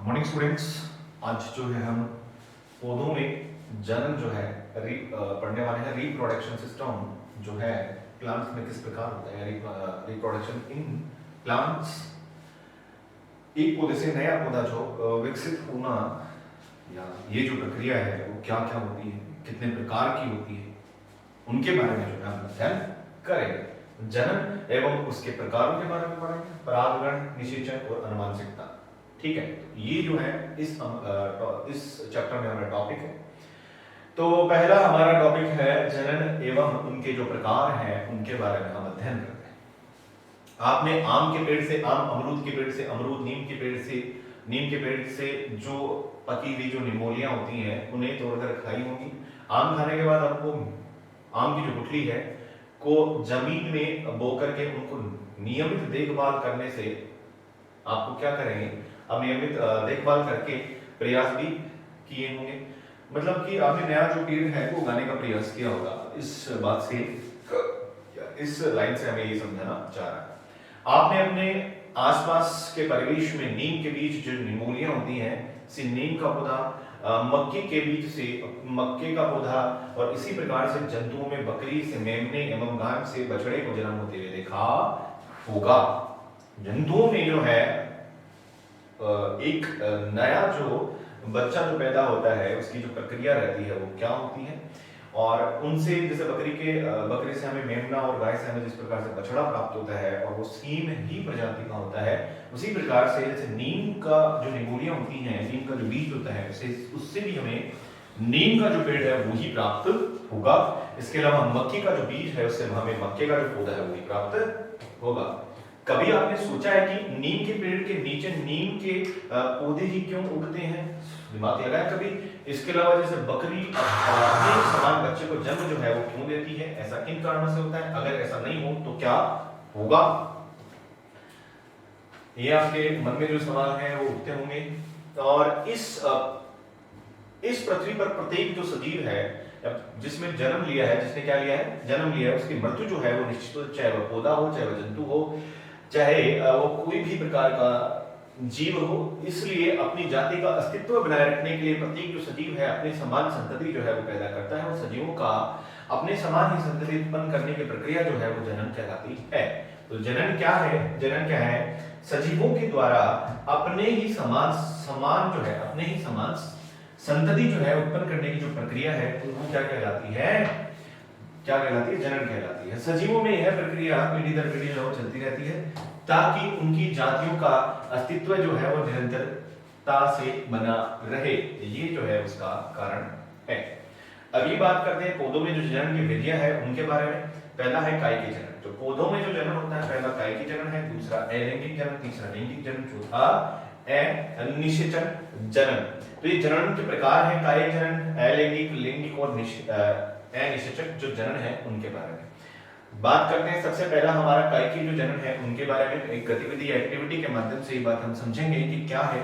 Morning students. आज जो है हम पौधों में जनन जो है पढ़ने वाले हैं। रिप्रोडक्शन सिस्टम जो है प्लांट्स में किस प्रकार होता है, रिप्रोडक्शन इन प्लांट्स। एक पौधे से नया पौधा जो विकसित होना या ये जो प्रक्रिया है वो क्या क्या होती है, कितने प्रकार की होती है, उनके बारे में जो है हम अध्ययन करेंगे। जनन एवं उसके प्रकारों के बारे में पढ़ेंगे, परागण, निषेचन और आनुवंशिकता। ठीक है, तो ये जो है इस चैप्टर में हमारा टॉपिक है। तो पहला हमारा टॉपिक है जनन एवं उनके जो प्रकार हैं उनके बारे में हम अध्ययन करते हैं। आपने आम के पेड़ से आम, अमरूद के पेड़ से अमरूद, नीम के पेड़ से जो पकी हुई जो निमोलियां होती हैं उन्हें तोड़कर खाई होंगी। आम खाने के बाद आपको आम की जो गुठली है को जमीन में बो करके उनको नियमित देखभाल करने से आपको क्या करेंगे, अब नियमित देखभाल करके प्रयास भी किए होंगे। मतलब कि आपने नया जो पेड़ है वो उगाने का प्रयास किया होगा। इस बात से इस लाइन से हमें ये समझाना चाह रहा है। आपने अपने आसपास के परिवेश में नीम के बीच जो निमोलियां होती हैं, नीम का पौधा, मक्के के बीच से मक्के का पौधा और इसी प्रकार से जंतुओं में बकरी से मेमने एवं गाय से बछड़े को जन्म होते हुए देखा होगा। जंतुओं में जो है एक नया जो बच्चा जो पैदा होता है उसकी जो प्रक्रिया रहती है वो क्या होती है, और उनसे जैसे बकरी से हमें मेमना और गाय से हमें जिस प्रकार से बछड़ा प्राप्त होता है और वो सेम ही प्रजाति का होता है, उसी प्रकार से जैसे नीम का जो निमोलियां होती हैं, नीम का जो बीज होता है उससे भी हमें नीम का जो पेड़ है वही प्राप्त होगा। इसके अलावा मक्के का जो बीज है उससे हमें मक्के का जो पौधा है वही प्राप्त होगा। कभी आपने सोचा है कि नीम के पेड़ के नीचे नीम के पौधे ही क्यों उगते हैं? दिमाग लगाया कभी? इसके अलावा जैसे बकरी एक समान बच्चे को जन्म जो है वो क्यों देती है, ऐसा किन कारणों से होता है? अगर ऐसा नहीं हो तो क्या होगा? ये आपके मन में जो सवाल है वो उठते होंगे। और इस पृथ्वी पर प्रत्येक जो सजीव है जिसमें जन्म लिया है, जिसने क्या लिया है, जन्म लिया है, उसकी मृत्यु जो है वो निश्चित हो, चाहे वह पौधा हो, चाहे वह जंतु हो, चाहे वो कोई भी प्रकार का जीव हो। इसलिए अपनी जाति का अस्तित्व बनाए रखने के लिए प्रत्येक जो सजीव है अपने समान संतति जो है वो पैदा करता है, और सजीवों का अपने समान ही संतति उत्पन्न करने की प्रक्रिया जो है वो जनन कहलाती है। तो जनन क्या है? जनन क्या है? सजीवों के द्वारा अपने ही समान जो है, अपने ही समान संतति जो है उत्पन्न करने की जो प्रक्रिया है वो क्या कहलाती है? क्या कहलाती है? जनन कहलाती है। सजीवों में यह प्रक्रिया पीढ़ी दर पीढ़ी जो चलती रहती है ताकि उनकी जातियों का अस्तित्व जो है वो निरंतरता से बना रहे। ये जो है उसका कारण है। अभी बात करते हैं पौधों में जो जनन की विधियां है उनके बारे में। पहला है कायिकी जनन। जो पौधों में जो जनन होता है, पहला कायिकी जनन है, दूसरा अलैंगिक जनन, तीसरा लैंगिक जनन, चौथा निषेचन जनन। तो ये जनन के प्रकार है कायिक जनन, अलैंगिक, लैंगिक और निषेचक जो जनन है उनके बारे में बात करते हैं। सबसे पहला हमारा कायिकी जो जनन है उनके बारे में एक गतिविधि एक्टिविटी के माध्यम से ये बात हम समझेंगे कि क्या है।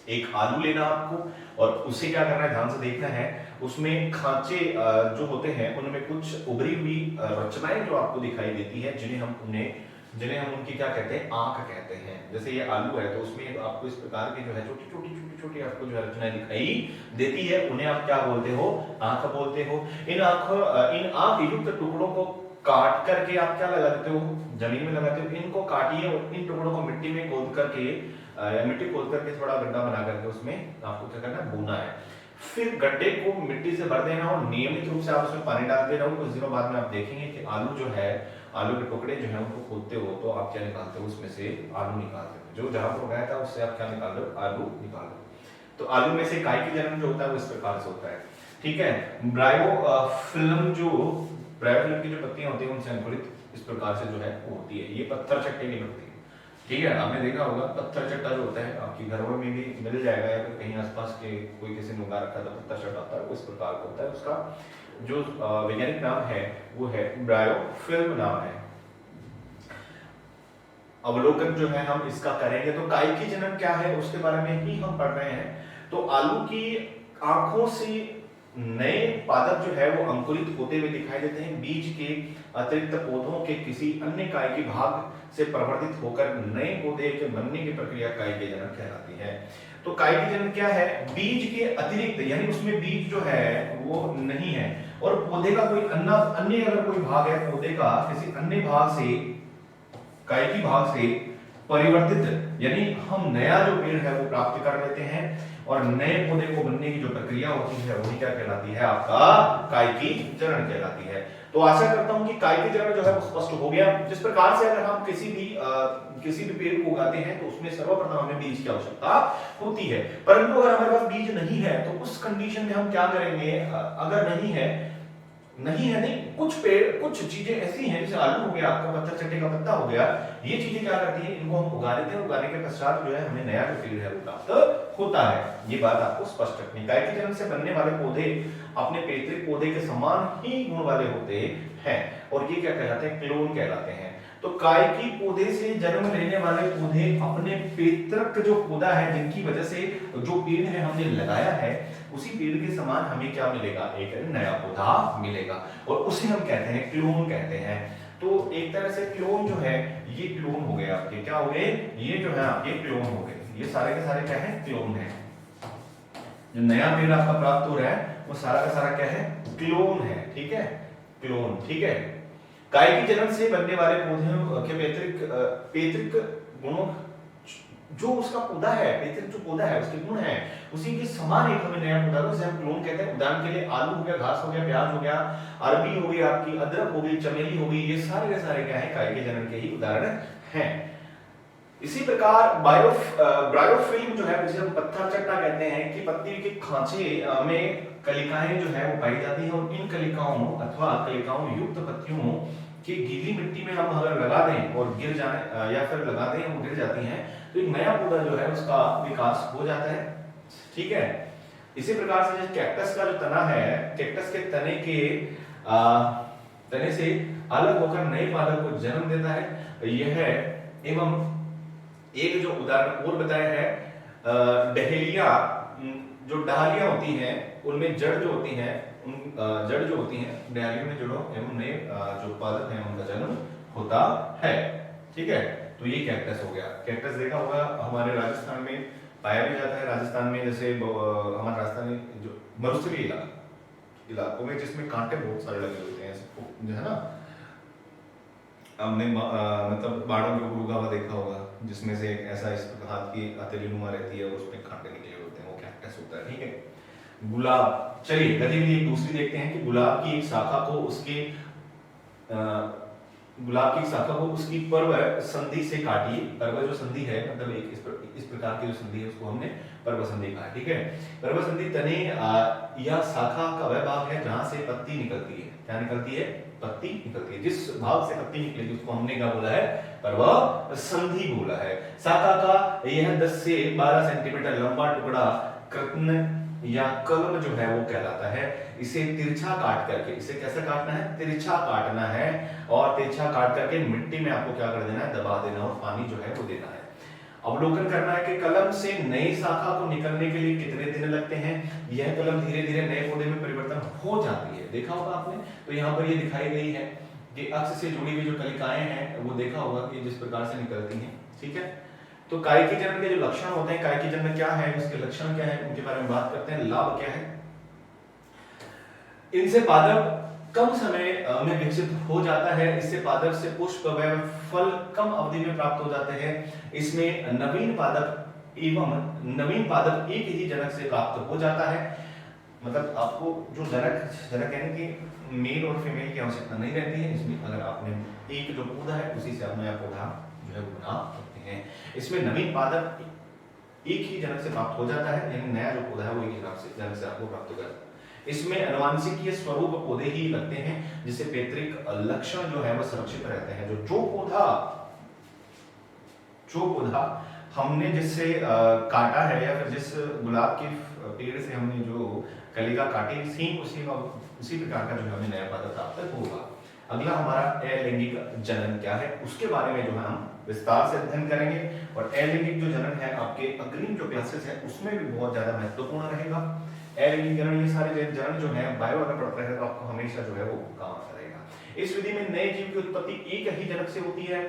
एक आलू लेना आपको और उसे क्या करना है, ध्यान से देखना है। उसमें खांचे जो होते हैं उनमें कुछ उभरी हुई रचनाएं जो आपको दिखाई देती है, जिन्हें हम उनकी क्या कहते हैं, आंख कहते हैं। जैसे ये आलू है तो उसमें आपको इस प्रकार की जो है छोटी आपको जो है रचनाएं दिखाई देती है, उन्हें आप क्या बोलते हो, आंख बोलते हो। इन आंख युक्त टुकड़ों को काट करके आप क्या लगा देते हो, जमीन में लगाते हो। इनको काटिए और इन टुकड़ों को मिट्टी में खोद करके थोड़ा गड्ढा बना करके उसमें आपको क्या करना है, बोना है। फिर गड्ढे को मिट्टी से भर देना और नियमित रूप से आप उसमें पानी डालते रहो। कुछ दिनों बाद में आप देखेंगे कि आलू जो है, आलू के टुकड़े जो है उनको खोदते हो तो आप क्या निकालते हो, उसमें से आलू निकालते हो। जो जहां पर उगाया था उससे आप क्या निकाल रहे हो, आलू निकाल रहे हो। तो आलू में से कायिकी जनन जो होता है वो इस प्रकार से होता है। ठीक है। ब्रायोफिल्म की जो पत्तियां होती हैं उनसे अंकुरित इस प्रकार से जो है वो होती है। ये पत्थर चट्टे की पत्ती है। ठीक है, आपने देखा होगा पत्थर चट्टा जो होता है आपकी घरों में भी मिल जाएगा, या फिर कहीं आसपास के कोई किसी ने उगा रखा था पत्थर चट्टा होता है, वो इस प्रकार का होता है। उसका जो वैज्ञानिक नाम है वो है ब्रायोफिल्म नाम है। अवलोकन जो है हम इसका करेंगे। तो कायिकी जनन क्या है उसके बारे में ही हम पढ़ रहे हैं। तो आलू की आंखों से नए पादप जो है वो अंकुरित होते हुए दिखाई देते हैं। बीज के अतिरिक्त पौधों के किसी अन्य कायिकी भाग से प्रवर्धित होकर नए पौधे के बनने की प्रक्रिया कायिकी जनन कहलाती है। तो कायिकी जनन क्या है? बीज के अतिरिक्त, यानी उसमें बीज जो है वो नहीं है और पौधे का कोई अन्य अगर कोई भाग है, पौधे का किसी अन्य भाग से, कायिकी भाग से परिवर्तित, यानी हम नया जो पेड़ है वो प्राप्त कर लेते हैं और नए पौधे को बनने की जो प्रक्रिया होती है वही क्या कहलाती है? आपका कायिकी जनन कहलाती है। तो आशा करता हूं कि कायिकी जनन जो है वो स्पष्ट हो गया। जिस प्रकार से अगर हम किसी भी पेड़ को उगाते हैं तो उसमें सर्वप्रथम हमें बीज की आवश्यकता होती है, परंतु अगर हमारे पास बीज नहीं है तो उस कंडीशन में हम क्या करेंगे? अगर नहीं है, कुछ चीजें ऐसी हैं, जैसे आलू हो गया, आपका पत्थर चट्टे का पत्ता हो गया, ये चीजें क्या करती हैं? इनको हम उगा लेते हैं, उगाने के पश्चात जो है हमें नया जो पेड़ है वो प्राप्त होता है। ये बात आपको स्पष्ट रखनी। कायिकी जनन से बनने वाले पौधे अपने पैतृक पौधे के समान ही गुण वाले होते हैं और ये क्या कहलाते हैं? क्लोन कहलाते हैं। तो कायिकी पौधे से जन्म लेने वाले पौधे अपने पैतृक जो पौधा है, जिनकी वजह से जो पेड़ है हमने लगाया है, उसी पेड़ के समान हमें क्या मिलेगा? एक नया पौधा मिलेगा और उसे हम कहते हैं क्लोन कहते हैं। तो एक तरह से क्लोन जो है ये क्लोन हो गए आपके, क्या हो गए? ये जो है आपके क्लोन हो गए। ये सारे के सारे क्या है? क्लोन है। जो नया पेड़ आपका प्राप्त हो रहा है वो सारा का सारा क्या है? क्लोन है। ठीक है, क्लोन। ठीक है। कायिकी जनन से बनने वाले पौधों के पैतृक गुणों, जो उसका पौधा है, पैतृक जो पौधा है उसके गुण है, उसी के समान एक हमें नया पौधा उसे हम क्लोन कहते हैं। उदाहरण के लिए आलू हो गया, घास हो गया, प्याज हो गया, अरबी हो गई, आपकी अदरक हो गई, चमेली हो गई, ये सारे के सारे क्या है? कायिकी जनन के ही उदाहरण हैं। इसी प्रकार ब्रायोफिल्म जो है, जिसे हम पत्थर चट्टा कहते हैं, कि पत्ती के खांचे में कलिकाएं जो है वो पाई जाती हैं और इन कलिकाओं अथवा कलिकाओं युक्त पत्तियों की गीली मिट्टी में हम अगर लगा दें और गिर जाए या फिर लगा दें और गिर जाती हैं तो एक नया पौधा जो है उसका विकास हो जाता है। ठीक है। इसी प्रकार से कैक्टस का जो तना है, कैक्टस के तने से अलग होकर नए पादप को जन्म देता है। यह एवं एक जो उदाहरण और बताया है, डहेलिया, जो डहालियां होती हैं उनमें जड़ जो होती हैं, डहालियों में जड़ों एवं नए जो पादप हैं उनका जन्म होता है। ठीक है। तो ये कैक्टस हो गया। कैक्टस देखा होगा हमारे राजस्थान में पाया भी जाता है। राजस्थान में जैसे हमारे राजस्थान में जो मरुस्थलीय इलाकों में जिसमें कांटे बहुत सारे लगे होते हैं, जो है ना, हमने मतलब बाड़ों के ऊपर उगा हुआ देखा होगा, जिसमें से ऐसा इस हाथ की हथेलीनुमा रहती है और उसमें कांटे निकले होते हैं, वो कैक्टस होता है। ठीक है। गुलाब, चलिए गतिविधि एक दूसरी देखते हैं कि गुलाब की एक शाखा को उसकी पर्व संधि से काटिए। पर्व जो संधि है मतलब एक इस प्रकार की जो संधि है उसको हमने पर्व संधि कहा। ठीक है। पर्व संधि तने या शाखा का वह भाग है जहां से पत्ती निकलती है। क्या निकलती है? पत्ती निकलती है। जिस भाग से पत्ती निकलेगी उसको हमने क्या बोला है? पर्व संधि बोला है। शाखा का यह 10 से 12 सेंटीमीटर लंबा टुकड़ा कृत्न या कलम जो है वो कहलाता है। इसे तिरछा काट करके, इसे कैसे काटना है? तिरछा काटना है और तिरछा काट करके मिट्टी में आपको क्या कर देना है? दबा देना और पानी जो है वो देना है। अवलोकन करना है कि कलम से नई शाखा को निकलने के लिए कितने दिन लगते हैं। यह कलम धीरे धीरे नए पौधे में परिवर्तन हो जाती है, देखा होगा आपने। तो यहाँ पर ये दिखाई गई है कि अक्ष से जुड़ी हुई जो कलिकाएं हैं वो देखा होगा कि जिस प्रकार से निकलती हैं। ठीक है। तो कायिकी जनन के जो लक्षण होते हैं, कायिकी जनन क्या है, उसके लक्षण क्या है, उनके बारे में बात करते हैं। लाभ क्या है? इनसे पादप कम समय में विकसित हो जाता है। इससे पादप से पुष्प व फल कम अवधि में प्राप्त हो जाते हैं। इसमें नवीन पादप एक ही जनक से प्राप्त हो जाता है। मतलब आपको जो जनक यानी कि मेल और फीमेल की आवश्यकता नहीं रहती है इसमें। अगर आपने एक जो पौधा है उसी से आप नया पौधा जो है वो बना सकते हैं। इसमें नवीन पादप एक ही जनक से प्राप्त हो जाता है, यानी नया जो पौधा है वो एक जनक से आपको प्राप्त होगा। इसमें अनुवांशिकीय स्वरूप पौधे ही लगते हैं, जिससे पैतृक लक्षण जो है वो सुरक्षित रहते हैं। जो पौधा हमने जिससे काटा है या फिर जिस गुलाब के पेड़ से हमने जो कलिका काटी, सेम उसी प्रकार का जो है हमें नया पौधा प्राप्त होगा। अगला हमारा अलैंगिक जनन क्या है उसके बारे में जो है हम विस्तार से अध्ययन करेंगे। और अलैंगिक जो जनन है आपके अग्रिम जो क्लासेस है उसमें भी बहुत ज्यादा महत्वपूर्ण रहेगा। अलैंगिक जनन, ये सारे जनन जो है बायो अगर पढ़ते हैं तो आपको हमेशा जो है वो काम आता रहेगा। इस विधि में नए जीव की उत्पत्ति एक ही जनक से होती है।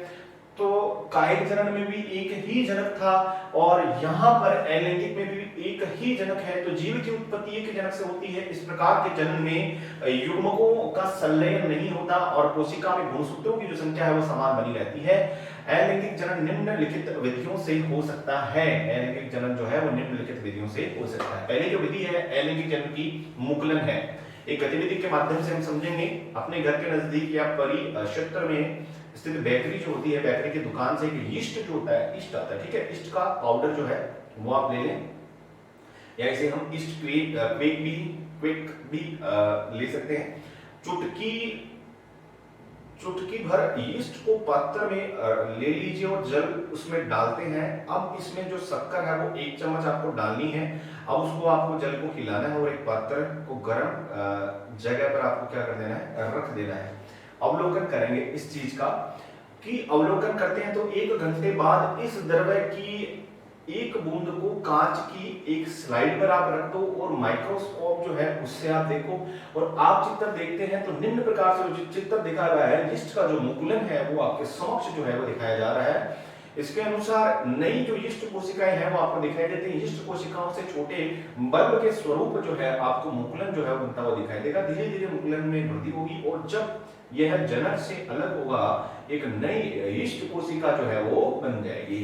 तो कायिक जनन में भी एक ही जनक था और यहाँ पर अलैंगिक में भी एक ही जनक है, तो जीव की उत्पत्ति एक ही जनक से होती है। इस प्रकार के जनन में युग्मकों का संलयन नहीं होता और कोशिका में गुणसूत्रों की जो संख्या है वो समान बनी रहती है। अलैंगिक जनन निम्नलिखित विधियों से हो सकता है। अलैंगिक जनन जो है वो निम्नलिखित विधियों से हो सकता है। पहली जो विधि है अलैंगिक जनन की, मुकुलन है। एक गतिविधि के माध्यम से हम समझेंगे। अपने घर के नजदीक या परिक्षेत्र में स्थित बेकरी जो होती है, बेकरी की दुकान से एक यीस्ट जो होता है, यीस्ट आता है, ठीक है, यीस्ट का पाउडर जो है वो आप ले लें, या इसे हम यीस्ट क्विक भी ले सकते हैं। चुटकी भर यीस्ट को पात्र में ले लीजिए और जल उसमें डालते हैं। अब इसमें जो शक्कर है वो 1 चम्मच आपको डालनी है। अब उसको आपको जल को खिलाना है और एक पात्र को गर्म जगह पर आपको क्या कर देना है, रख देना है। अवलोकन करेंगे इस चीज का कि अवलोकन करते हैं तो 1 घंटे बाद इस द्रव्य की एक बूंद को कांच की एक स्लाइड पर आप रख दो और माइक्रोस्कोप जो है उससे आप देखो और आप चित्र देखते हैं तो निम्न प्रकार से जो चित्र दिखा गया है, यीस्ट का जो मुकुलन है वो आपके समक्ष जो है वो दिखाया जा रहा है। इसके अनुसार नई जो यीस्ट कोशिकाएं हैं वो आपको दिखाई देती हैं। यीस्ट कोशिकाओं से छोटे बल्ब के स्वरूप जो है आपको मुकुलन जो है बनता हुआ दिखाई देगा। धीरे धीरे मुकुलन में वृद्धि होगी और जब यह जनक से अलग होगा एक नई यीस्ट कोशिका जो है वो बन जाएगी।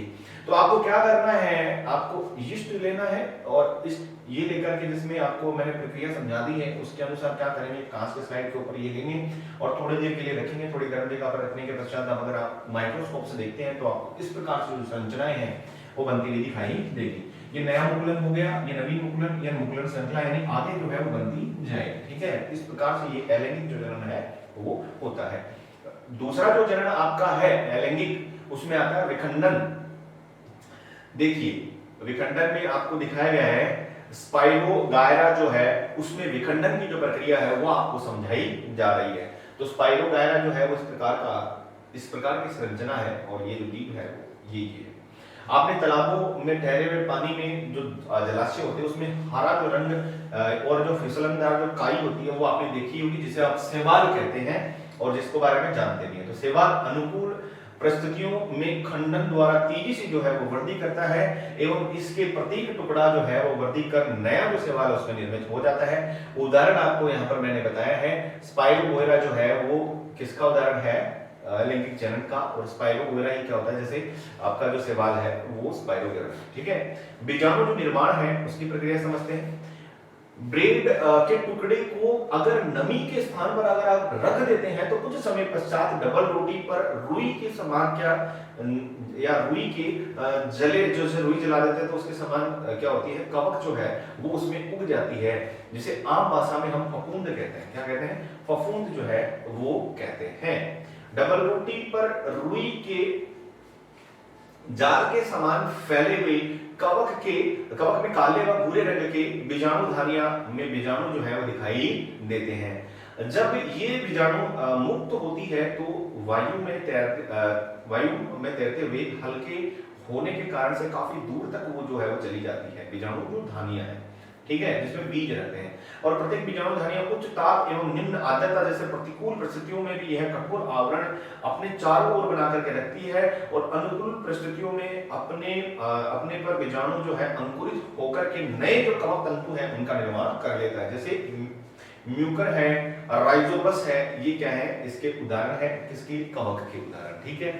तो आपको क्या करना है, आपको यीस्ट लेना है और इस ये लेकर के जिसमें आपको मैंने प्रक्रिया समझा दी है उसके अनुसार क्या करेंगे, कांच के स्लाइड के ऊपर ये लेंगे और थोड़ी देर के लिए रखेंगे। थोड़ी गर्म जगह पर रखने के पश्चात अगर आप माइक्रोस्कोप से देखते हैं तो आपको इस प्रकार से जो संरचनाएं हैं वो बनती हुई दिखाई देगी। ये नया मुकुलन हो गया, ये नवीन मुकुलन या मुकुलन श्रृंखला यानी आगे जो है वो बनती जाएगी। ठीक है, इस प्रकार से ये अलैंगिक जो जनन है वो होता है। दूसरा जो जनन आपका है अलैंगिक, उसमें आता है विखंडन। देखिए विखंडन में आपको दिखाया गया है स्पाइरोगायरा जो है उसमें विखंडन की जो प्रक्रिया है वो आपको समझाई जा रही है। तो स्पाइरोगायरा जो है वो इस प्रकार की संरचना है और ये जो जीव है वो ये है। आपने तालाबों में ठहरे हुए पानी में जो जलाशय होते हैं उसमें हरा जो रंग और जो फिसलनदार जो काई होती है वो आपने देखी होगी, जिसे आप शैवाल कहते हैं और जिसको बारे में जानते भी हैं। तो शैवाल अनुकूल परिस्थितियों में खंडन द्वारा तेजी से जो है वो वृद्धि करता है एवं इसके प्रत्येक टुकड़ा जो है वो वृद्धि कर नया जो शैवाल उसमें निर्मित हो जाता है। उदाहरण आपको यहाँ पर मैंने बताया है, स्पाइरोगोयरा जो है वो किसका उदाहरण है, अलैंगिक जनन का। और स्पाइरोगोयरा ही क्या होता है, जैसे आपका जो शैवाल है वो स्पाइरोगोयरा। ठीक है, बीजाणु जो निर्माण है उसकी प्रक्रिया समझते हैं। ब्रेड के टुकड़े को अगर नमी के स्थान पर अगर आप रख देते हैं तो कुछ समय पश्चात डबल रोटी पर रुई के समान क्या या रुई के जले जो से रुई जला देते हैं तो उसके समान क्या होती है, कवक जो है वो उसमें उग जाती है, जिसे आम भाषा में हम फफूंद कहते हैं। क्या कहते हैं, फफूंद जो है वो कहते हैं। डबल रोटी पर रुई के जाल के समान फैले हुए कवक में काले व भूरे रंग के बीजाणु धानियां में बीजाणु जो है वो दिखाई देते हैं। जब ये बीजाणु मुक्त होती है तो वायु में तैरते हुए हल्के होने के कारण से काफी दूर तक वो जो है वो चली जाती है। बीजाणु जो धानियां है, ठीक है, जिसमें बीज रहते हैं और प्रत्येक बीजाणु धानियां उच्च ताप एवं निम्न आर्द्रता जैसे प्रतिकूल परिस्थितियों में भी यह कठोर आवरण अपने चारों ओर बना करके रखती है और अनुकूल परिस्थितियों में अपने पर बीजाणु जो है अंकुरित होकर के नए जो कवक तंतु है उनका निर्माण कर लेता है। जैसे म्यूकर है, राइजोबस है, ये क्या है, इसके उदाहरण है, किसके, कवक के उदाहरण। ठीक है,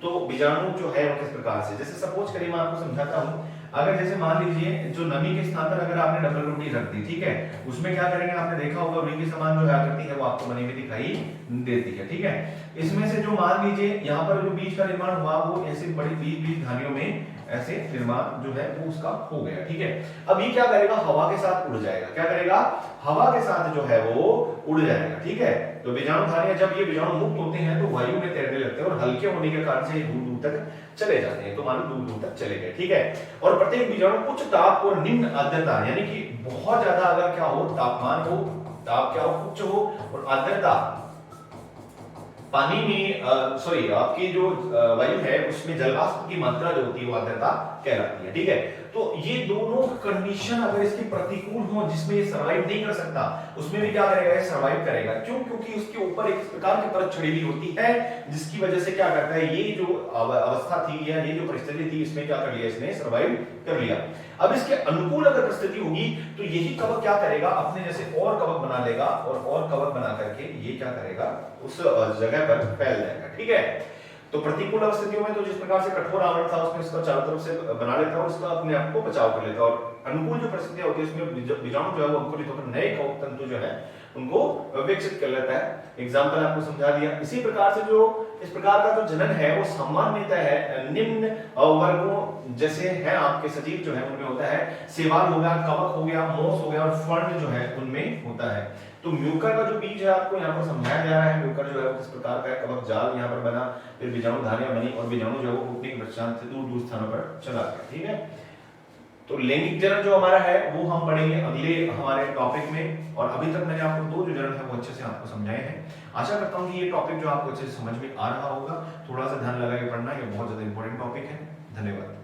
तो बीजाणु जो है वो किस प्रकार से, जैसे सपोज करिए मैं आपको समझाता हूं। अगर जैसे मान लीजिए जो नमी के स्थान पर अगर आपने डबल रोटी रख दी, ठीक है, उसमें क्या करेंगे, आपने देखा होगा रुई के समान जो आकृति है वो आपको बनी हुई दिखाई देती है। ठीक है, इसमें से जो मान लीजिए यहाँ पर जो बीज का निर्माण हुआ वो ऐसे बड़ी बीज धानियों में ऐसे निर्माण जो है वो उसका हो गया। ठीक है, अब ये क्या करेगा, हवा के साथ उड़ जाएगा। क्या करेगा, हवा के साथ जो है वो उड़ जाएगा। ठीक है, तो बीजाणु धानियां जब ये बीजाणु मुक्त होते हैं तो वायु में तैरने लगते हैं और हल्के होने के कारण से दूर दूर तक चले जाते हैं। तो मानो दूर दूर तक चले गए। ठीक है, और प्रत्येक बीजाणु उच्च ताप और निम्न आर्द्रता यानी कि बहुत ज्यादा अगर क्या हो, तापमान हो, ताप क्या हो, उच्च हो, और आर्द्रता पानी में आपकी जो वायु है उसमें जलवाष्प की मात्रा जो होती है वो आर्द्रता कहलाती है। ठीक है, तो ये दोनों कंडीशन अगर इसकी प्रतिकूल हो, जिसमें ये सर्वाइव नहीं कर सकता, उसमें भी क्या करेगा, ये सर्वाइव करेगा। क्यों? क्योंकि उसके ऊपर एक प्रकार की परत चढ़ी हुई होती है, जिसकी वजह से क्या करता है, ये जो अवस्था थी या ये जो परिस्थिति थी, इसमें क्या कर लिया, इसने सर्वाइव कर लिया। अब इसके अनुकूल अगर परिस्थिति होगी तो यही कवक क्या करेगा, अपने जैसे और कवक बना लेगा और कवक बना करके ये क्या करेगा, उस जगह पर फैल जाएगा। ठीक है, तो प्रतिकूल परिस्थितियों में तो जिस प्रकार से कठोर आवरण था उसमें इसका चारों तरफ से बना लेता है और इसका अपने आप को बचाव कर लेता है, और अनुकूल जो परिस्थितियां होती है उसमें बीजाणु जो है वो अंकुरित होकर नए कवक तंतु जो है उनको विकसित कर लेता है। एग्जाम्पल आपको समझा दिया। इसी प्रकार से जो इस प्रकार का जो जनन है वो सामान्यतः है निम्न वर्गों जैसे है आपके सजीव जो है उनमें होता है, सेवाल हो गया, कवक हो गया, मोस हो गया और फर्ण जो है उनमें होता है। तो म्यूकर का जो बीज है आपको यहाँ पर समझाया जा रहा है, म्यूकर जो है वो किस प्रकार का है, कवक जाल यहाँ पर बना, फिर बीजाणु धारियां बनी और बीजाणु जो है वो फूटने के पश्चात से दूर दूर स्थानों पर चला गया। ठीक है, तो लैंगिक जनन जो हमारा है वो हम पढ़ेंगे अगले हमारे टॉपिक में, और अभी तक मैंने आपको दो जो जनन है वो अच्छे से आपको समझाए हैं। आशा करता हूँ कि ये टॉपिक जो आपको अच्छे से समझ में आ रहा होगा। थोड़ा सा ध्यान लगा के पढ़ना, ये बहुत ज्यादा इंपॉर्टेंट टॉपिक है। धन्यवाद।